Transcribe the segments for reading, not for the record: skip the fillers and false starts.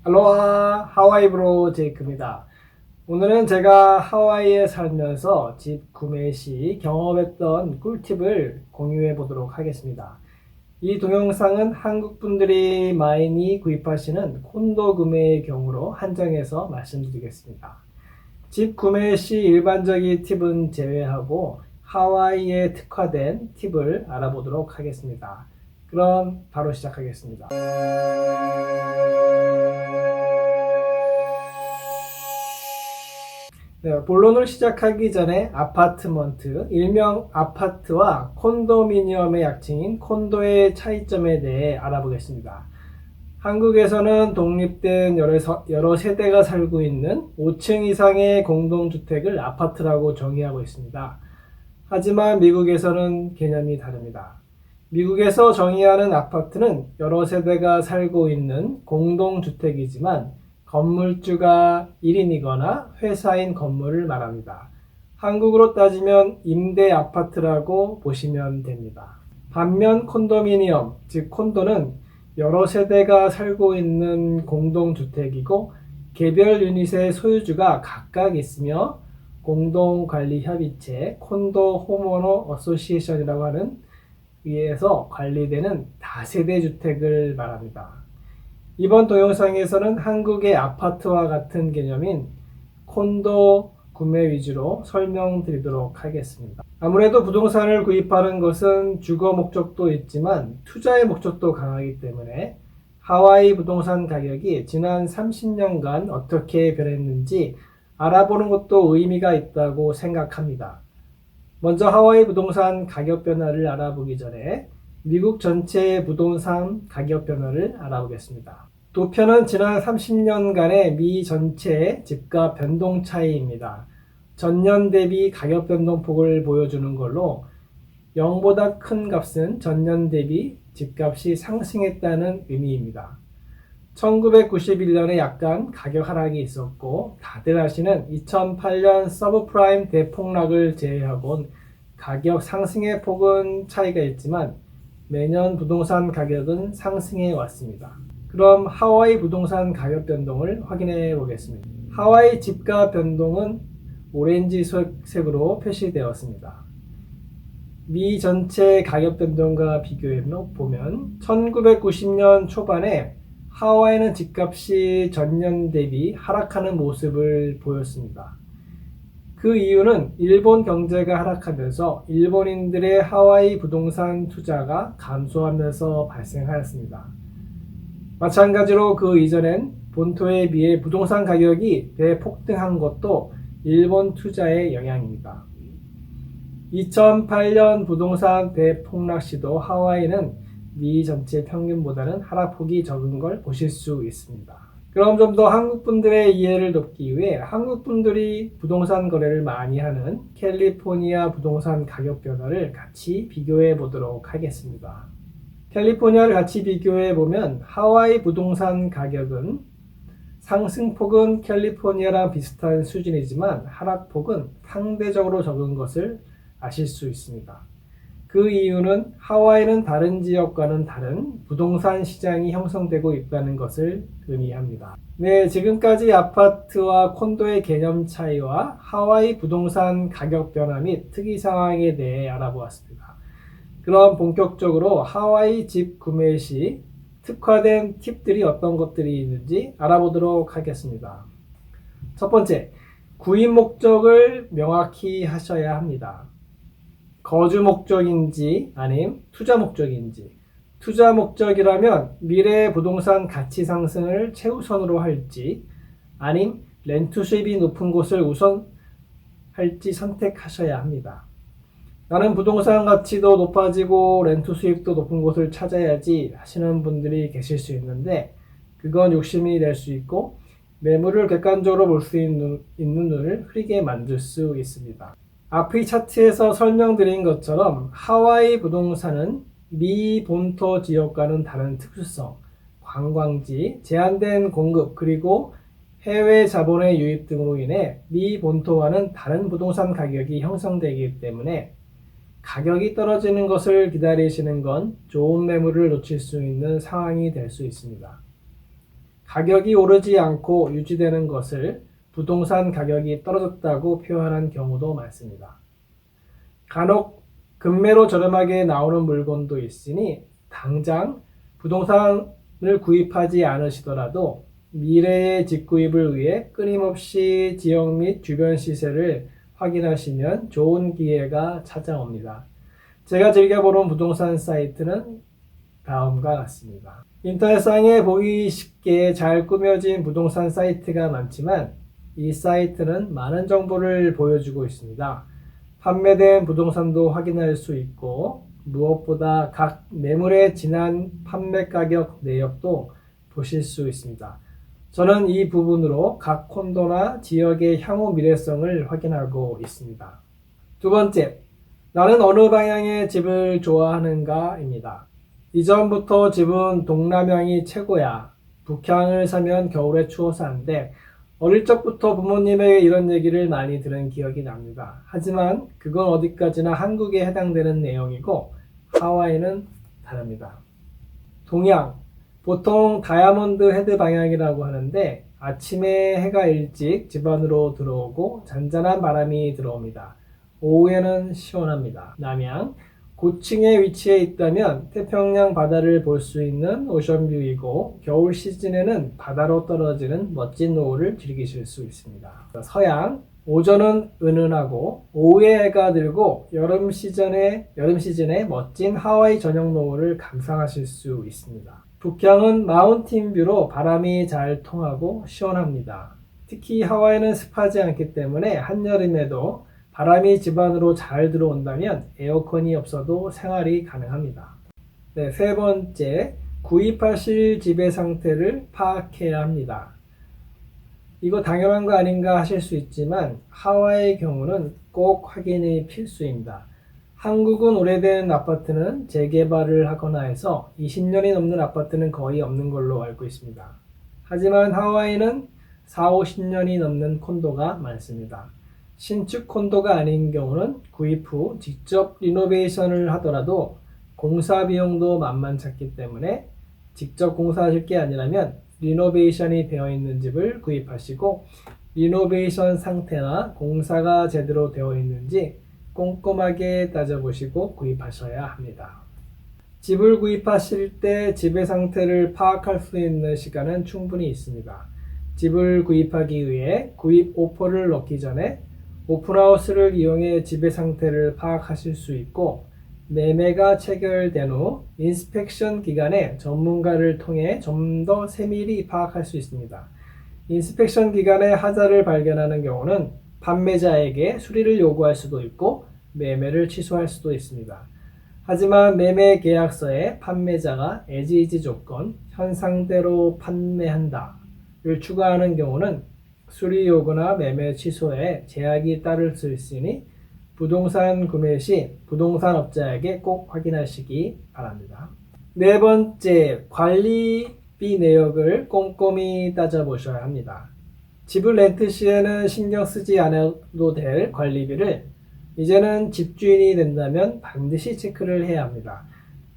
알로하, 하와이 브로 제이크입니다. 오늘은 제가 하와이에 살면서 집 구매 시 경험했던 꿀팁을 공유해 보도록 하겠습니다. 이 동영상은 한국 분들이 많이 구입하시는 콘도 구매의 경우로 한정해서 말씀드리겠습니다. 집 구매 시 일반적인 팁은 제외하고 하와이에 특화된 팁을 알아보도록 하겠습니다. 그럼 바로 시작하겠습니다. 네, 본론을 시작하기 전에 아파트먼트, 일명 아파트와 콘도미니엄의 약칭인 콘도의 차이점에 대해 알아보겠습니다. 한국에서는 독립된 여러 세대가 살고 있는 5층 이상의 공동주택을 아파트라고 정의하고 있습니다. 하지만 미국에서는 개념이 다릅니다. 미국에서 정의하는 아파트는 여러 세대가 살고 있는 공동주택이지만 건물주가 1인이거나 회사인 건물을 말합니다. 한국으로 따지면 임대 아파트라고 보시면 됩니다. 반면 콘도미니엄, 즉 콘도는 여러 세대가 살고 있는 공동주택이고 개별 유닛의 소유주가 각각 있으며 공동관리협의체, 콘도 호머너 어소시에이션이라고 하는 위에서 관리되는 다세대 주택을 말합니다. 이번 동영상에서는 한국의 아파트와 같은 개념인 콘도 구매 위주로 설명드리도록 하겠습니다. 아무래도 부동산을 구입하는 것은 주거 목적도 있지만 투자의 목적도 강하기 때문에 하와이 부동산 가격이 지난 30년간 어떻게 변했는지 알아보는 것도 의미가 있다고 생각합니다. 먼저 하와이 부동산 가격 변화를 알아보기 전에 미국 전체의 부동산 가격 변화를 알아보겠습니다. 도표는 지난 30년간의 미 전체의 집값 변동 차이입니다. 전년 대비 가격 변동폭을 보여주는 걸로 0보다 큰 값은 전년 대비 집값이 상승했다는 의미입니다. 1991년에 약간 가격 하락이 있었고 다들 아시는 2008년 서브프라임 대폭락을 제외하곤 가격 상승의 폭은 차이가 있지만 매년 부동산 가격은 상승해 왔습니다. 그럼 하와이 부동산 가격 변동을 확인해 보겠습니다. 하와이 집값 변동은 오렌지색으로 표시되었습니다. 미 전체 가격 변동과 비교해 보면 1990년 초반에 하와이는 집값이 전년 대비 하락하는 모습을 보였습니다. 그 이유는 일본 경제가 하락하면서 일본인들의 하와이 부동산 투자가 감소하면서 발생하였습니다. 마찬가지로 그 이전엔 본토에 비해 부동산 가격이 대폭등한 것도 일본 투자의 영향입니다. 2008년 부동산 대폭락 시도 하와이는 미 전체 평균보다는 하락폭이 적은 걸 보실 수 있습니다. 그럼 좀 더 한국 분들의 이해를 돕기 위해 한국 분들이 부동산 거래를 많이 하는 캘리포니아 부동산 가격 변화를 같이 비교해 보도록 하겠습니다. 캘리포니아를 같이 비교해 보면 하와이 부동산 가격은 상승폭은 캘리포니아랑 비슷한 수준이지만 하락폭은 상대적으로 적은 것을 아실 수 있습니다. 그 이유는 하와이는 다른 지역과는 다른 부동산 시장이 형성되고 있다는 것을 의미합니다. 네, 지금까지 아파트와 콘도의 개념 차이와 하와이 부동산 가격 변화 및 특이 상황에 대해 알아보았습니다. 그럼 본격적으로 하와이 집 구매 시 특화된 팁들이 어떤 것들이 있는지 알아보도록 하겠습니다. 첫 번째, 구입 목적을 명확히 하셔야 합니다. 거주 목적인지 아님 투자 목적인지, 투자 목적이라면 미래 부동산 가치 상승을 최우선으로 할지 아님 렌트 수입이 높은 곳을 우선 할지 선택하셔야 합니다. 나는 부동산 가치도 높아지고 렌트 수입도 높은 곳을 찾아야지 하시는 분들이 계실 수 있는데 그건 욕심이 될 수 있고 매물을 객관적으로 볼 수 있는 눈을 흐리게 만들 수 있습니다. 앞의 차트에서 설명드린 것처럼 하와이 부동산은 미 본토 지역과는 다른 특수성, 관광지, 제한된 공급, 그리고 해외 자본의 유입 등으로 인해 미 본토와는 다른 부동산 가격이 형성되기 때문에 가격이 떨어지는 것을 기다리시는 건 좋은 매물을 놓칠 수 있는 상황이 될 수 있습니다. 가격이 오르지 않고 유지되는 것을 부동산 가격이 떨어졌다고 표현한 경우도 많습니다. 간혹 급매로 저렴하게 나오는 물건도 있으니 당장 부동산을 구입하지 않으시더라도 미래의 직구입을 위해 끊임없이 지역 및 주변 시세를 확인하시면 좋은 기회가 찾아옵니다. 제가 즐겨보는 부동산 사이트는 다음과 같습니다. 인터넷상에 보기 쉽게 잘 꾸며진 부동산 사이트가 많지만 이 사이트는 많은 정보를 보여주고 있습니다. 판매된 부동산도 확인할 수 있고 무엇보다 각 매물의 지난 판매 가격 내역도 보실 수 있습니다. 저는 이 부분으로 각 콘도나 지역의 향후 미래성을 확인하고 있습니다. 두 번째, 나는 어느 방향의 집을 좋아하는가입니다. 이전부터 집은 동남향이 최고야. 북향을 사면 겨울에 추워서 안 돼. 어릴 적부터 부모님에게 이런 얘기를 많이 들은 기억이 납니다. 하지만 그건 어디까지나 한국에 해당되는 내용이고 하와이는 다릅니다. 동양, 보통 다이아몬드 헤드 방향이라고 하는데 아침에 해가 일찍 집 안으로 들어오고 잔잔한 바람이 들어옵니다. 오후에는 시원합니다. 남양, 고층에 위치해 있다면 태평양 바다를 볼 수 있는 오션뷰이고 겨울 시즌에는 바다로 떨어지는 멋진 노을을 즐기실 수 있습니다. 서양, 오전은 은은하고 오후에 해가 들고 여름 시즌에 멋진 하와이 저녁 노을을 감상하실 수 있습니다. 북향은 마운틴뷰로 바람이 잘 통하고 시원합니다. 특히 하와이는 습하지 않기 때문에 한여름에도 바람이 집 안으로 잘 들어온다면 에어컨이 없어도 생활이 가능합니다. 네, 세 번째, 구입하실 집의 상태를 파악해야 합니다. 이거 당연한 거 아닌가 하실 수 있지만 하와이의 경우는 꼭 확인이 필수입니다. 한국은 오래된 아파트는 재개발을 하거나 해서 20년이 넘는 아파트는 거의 없는 걸로 알고 있습니다. 하지만 하와이는 4, 50년이 넘는 콘도가 많습니다. 신축 콘도가 아닌 경우는 구입 후 직접 리노베이션을 하더라도 공사 비용도 만만찮기 때문에 직접 공사하실 게 아니라면 리노베이션이 되어 있는 집을 구입하시고 리노베이션 상태나 공사가 제대로 되어 있는지 꼼꼼하게 따져보시고 구입하셔야 합니다. 집을 구입하실 때 집의 상태를 파악할 수 있는 시간은 충분히 있습니다. 집을 구입하기 위해 구입 오퍼를 넣기 전에 오픈하우스를 이용해 집의 상태를 파악하실 수 있고 매매가 체결된 후 인스펙션 기간에 전문가를 통해 좀 더 세밀히 파악할 수 있습니다. 인스펙션 기간에 하자를 발견하는 경우는 판매자에게 수리를 요구할 수도 있고 매매를 취소할 수도 있습니다. 하지만 매매 계약서에 판매자가 as-is 조건, 현상대로 판매한다를 추가하는 경우는 수리 요구나 매매 취소에 제약이 따를 수 있으니 부동산 구매 시 부동산 업자에게 꼭 확인하시기 바랍니다. 네 번째, 관리비 내역을 꼼꼼히 따져보셔야 합니다. 집을 렌트 시에는 신경 쓰지 않아도 될 관리비를 이제는 집주인이 된다면 반드시 체크를 해야 합니다.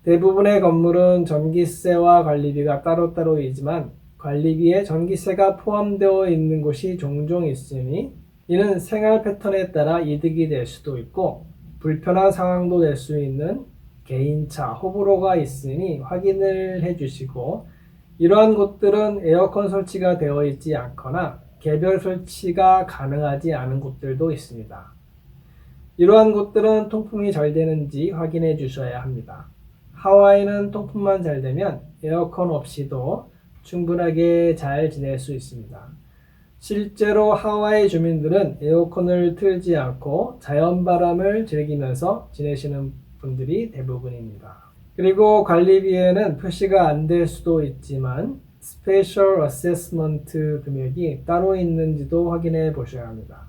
대부분의 건물은 전기세와 관리비가 따로따로이지만 관리비에 전기세가 포함되어 있는 곳이 종종 있으니 이는 생활 패턴에 따라 이득이 될 수도 있고 불편한 상황도 될 수 있는 개인차, 호불호가 있으니 확인을 해주시고 이러한 곳들은 에어컨 설치가 되어 있지 않거나 개별 설치가 가능하지 않은 곳들도 있습니다. 이러한 곳들은 통풍이 잘 되는지 확인해 주셔야 합니다. 하와이는 통풍만 잘 되면 에어컨 없이도 충분하게 잘 지낼 수 있습니다. 실제로 하와이 주민들은 에어컨을 틀지 않고 자연바람을 즐기면서 지내시는 분들이 대부분입니다. 그리고 관리비에는 표시가 안 될 수도 있지만 스페셜 어세스먼트 금액이 따로 있는지도 확인해 보셔야 합니다.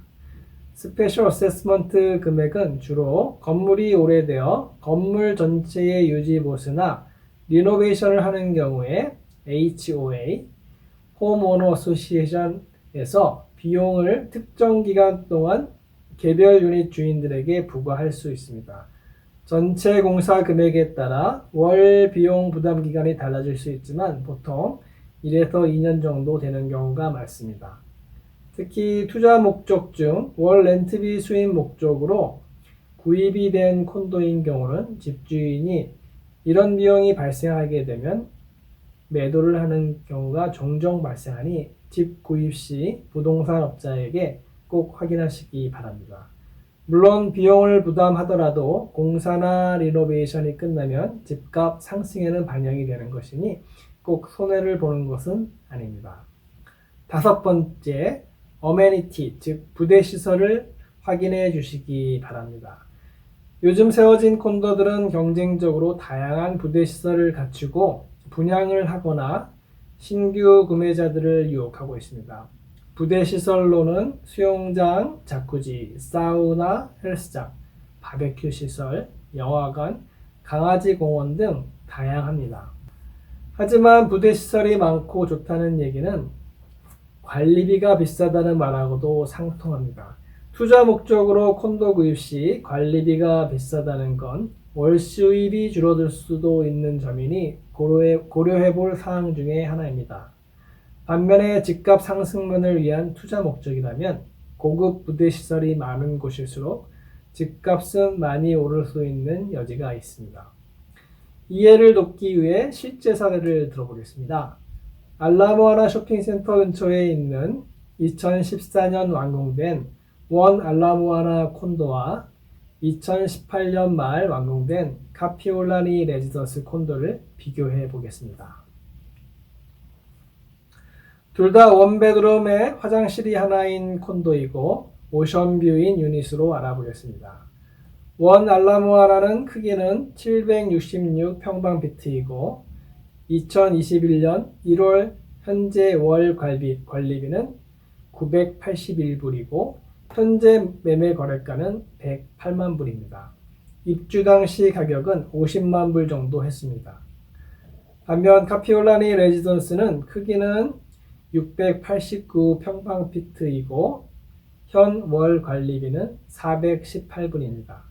스페셜 어세스먼트 금액은 주로 건물이 오래되어 건물 전체의 유지 보수나 리노베이션을 하는 경우에 HOA, 홈오너 어소시에이션에서 비용을 특정 기간 동안 개별 유닛 주인들에게 부과할 수 있습니다. 전체 공사 금액에 따라 월 비용 부담 기간이 달라질 수 있지만 보통 1에서 2년 정도 되는 경우가 많습니다. 특히 투자 목적 중 월 렌트비 수입 목적으로 구입이 된 콘도인 경우는 집주인이 이런 비용이 발생하게 되면 매도를 하는 경우가 종종 발생하니 집 구입 시 부동산 업자에게 꼭 확인하시기 바랍니다. 물론 비용을 부담하더라도 공사나 리노베이션이 끝나면 집값 상승에는 반영이 되는 것이니 꼭 손해를 보는 것은 아닙니다. 5번째, 어메니티, 즉 부대시설을 확인해 주시기 바랍니다. 요즘 세워진 콘도들은 경쟁적으로 다양한 부대시설을 갖추고 분양을 하거나 신규 구매자들을 유혹하고 있습니다. 부대시설로는 수영장, 자쿠지, 사우나, 헬스장, 바베큐 시설, 영화관, 강아지 공원 등 다양합니다. 하지만 부대시설이 많고 좋다는 얘기는 관리비가 비싸다는 말하고도 상통합니다. 투자 목적으로 콘도 구입 시 관리비가 비싸다는 건 월 수입이 줄어들 수도 있는 점이니 고려해 볼 사항 중에 하나입니다. 반면에 집값 상승분을 위한 투자 목적이라면 고급 부대시설이 많은 곳일수록 집값은 많이 오를 수 있는 여지가 있습니다. 이해를 돕기 위해 실제 사례를 들어보겠습니다. 알라모아나 쇼핑센터 근처에 있는 2014년 완공된 원 알라모아나 콘도와 2018년 말 완공된 카피올라니 레지던스 콘도를 비교해 보겠습니다. 둘 다 원베드룸에 화장실이 하나인 콘도이고 오션뷰인 유닛으로 알아보겠습니다. 원 알라모아나는 크기는 766평방피트이고 2021년 1월 현재 월 관리비는 981불이고 현재 매매 거래가는 108만 불입니다. 입주 당시 가격은 50만 불 정도 했습니다. 반면 카피올라니 레지던스는 크기는 689평방피트이고 현 월 관리비는 418불입니다.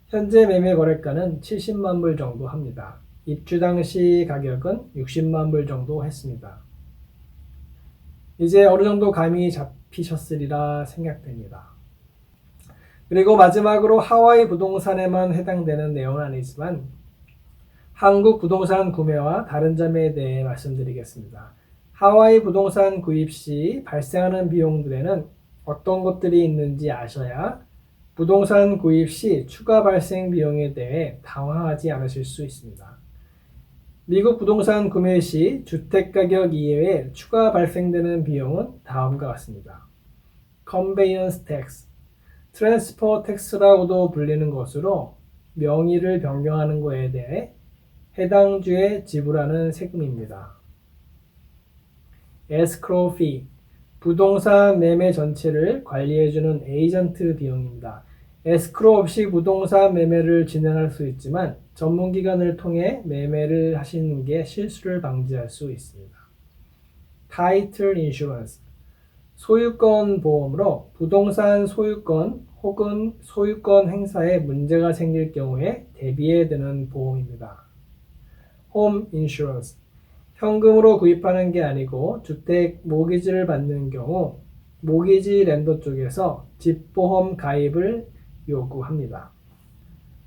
현재 매매 거래가는 70만 불 정도 합니다. 입주 당시 가격은 60만 불 정도 했습니다. 이제 어느 정도 감이 잡히셨으리라 생각됩니다. 그리고 마지막으로 하와이 부동산에만 해당되는 내용은 아니지만 한국 부동산 구매와 다른 점에 대해 말씀드리겠습니다. 하와이 부동산 구입 시 발생하는 비용들에는 어떤 것들이 있는지 아셔야 부동산 구입 시 추가 발생 비용에 대해 당황하지 않으실 수 있습니다. 미국 부동산 구매 시 주택가격 이외에 추가 발생되는 비용은 다음과 같습니다. Conveyance Tax, Transfer Tax라고도 불리는 것으로 명의를 변경하는 것에 대해 해당 주에 지불하는 세금입니다. Escrow Fee, 부동산 매매 전체를 관리해주는 에이전트 비용입니다. 에스크로 없이 부동산 매매를 진행할 수 있지만 전문기관을 통해 매매를 하시는 게 실수를 방지할 수 있습니다. Title Insurance, 소유권 보험으로 부동산 소유권 혹은 소유권 행사에 문제가 생길 경우에 대비해 드는 보험입니다. Home Insurance, 현금으로 구입하는 게 아니고 주택 모기지를 받는 경우 모기지 랜더 쪽에서 집보험 가입을 요구합니다.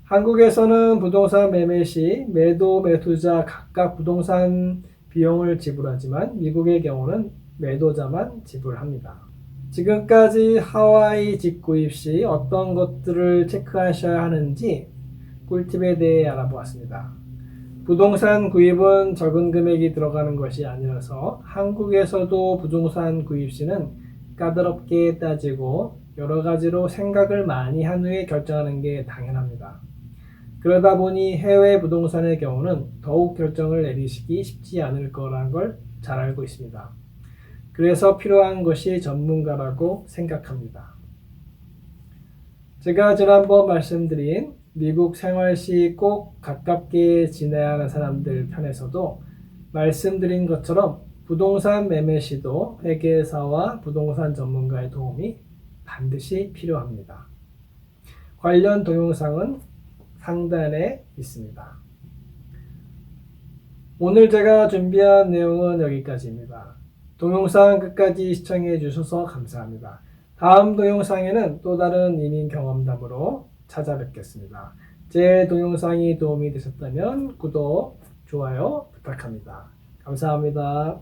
한국에서는 부동산 매매 시 매도, 매수자 각각 부동산 비용을 지불하지만 미국의 경우는 매도자만 지불합니다. 지금까지 하와이 집 구입 시 어떤 것들을 체크하셔야 하는지 꿀팁에 대해 알아보았습니다. 부동산 구입은 적은 금액이 들어가는 것이 아니라서 한국에서도 부동산 구입 시는 까다롭게 따지고 여러 가지로 생각을 많이 한 후에 결정하는 게 당연합니다. 그러다 보니 해외 부동산의 경우는 더욱 결정을 내리시기 쉽지 않을 거라는 걸 잘 알고 있습니다. 그래서 필요한 것이 전문가라고 생각합니다. 제가 지난번 말씀드린 미국 생활 시 꼭 가깝게 지내야 하는 사람들 편에서도 말씀드린 것처럼 부동산 매매 시도 회계사와 부동산 전문가의 도움이 반드시 필요합니다. 관련 동영상은 상단에 있습니다. 오늘 제가 준비한 내용은 여기까지입니다. 동영상 끝까지 시청해 주셔서 감사합니다. 다음 동영상에는 또 다른 이민 경험담으로 찾아뵙겠습니다. 제 동영상이 도움이 되셨다면 구독, 좋아요 부탁합니다. 감사합니다.